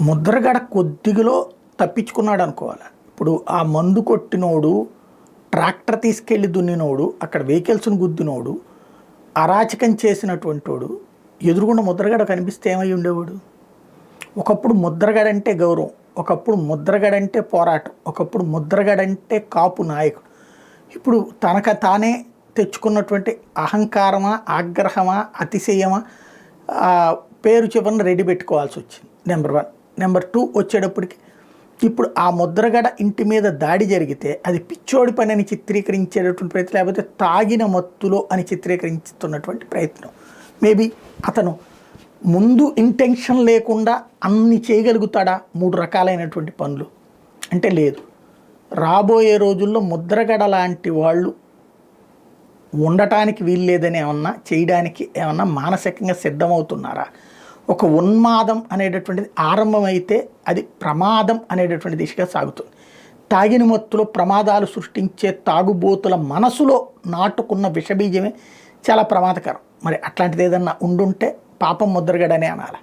ముద్రగడ కొద్దిగలో తప్పించుకున్నాడు అనుకోవాలి. ఇప్పుడు ఆ మందు కొట్టినోడు, ట్రాక్టర్ తీసుకెళ్లి దున్నినోడు, అక్కడ వెహికల్స్ను గుద్దినోడు, అరాచకం చేసినటువంటి వాడు ఎదురుగుండా ముద్రగడ కనిపిస్తే ఏమై ఉండేవాడు? ఒకప్పుడు ముద్రగడ అంటే గౌరవం, ఒకప్పుడు ముద్రగడ అంటే పోరాటం, ఒకప్పుడు ముద్రగడ అంటే కాపు నాయకుడు. ఇప్పుడు తనకు తానే తెచ్చుకున్నటువంటి అహంకారమా, ఆగ్రహమా, అతిశయమా, పేరు చివరిన రెడీ పెట్టుకోవాల్సి వచ్చింది. నెంబర్ 1. నెంబర్ 2 వచ్చేటప్పటికి ఇప్పుడు ఆ ముద్రగడ ఇంటి మీద దాడి జరిగితే అది పిచ్చోడి పని అని చిత్రీకరించేటటువంటి ప్రయత్నం, లేకపోతే తాగిన మత్తులో అని చిత్రీకరిస్తున్నటువంటి ప్రయత్నం. మేబీ అతను ముందు ఇంటెన్షన్ లేకుండా అన్ని చేయగలుగుతాడా 3 రకాలైనటువంటి పనులు అంటే? లేదు. రాబోయే రోజుల్లో ముద్రగడ లాంటి వాళ్ళు ఉండటానికి వీల్లేదని ఏమన్నా చేయడానికి ఏమన్నా మానసికంగా సిద్ధమవుతున్నారా? ఒక ఉన్మాదం అనేటటువంటిది ఆరంభమైతే అది ప్రమాదం అనేటటువంటి దిశగా సాగుతుంది. తాగిన మత్తులో ప్రమాదాలు సృష్టించే తాగుబోతుల మనసులో నాటుకున్న విషబీజమే చాలా ప్రమాదకరం. మరి అట్లాంటిది ఏదన్నా ఉండుంటే పాపం ముద్రగడనే అనాలి.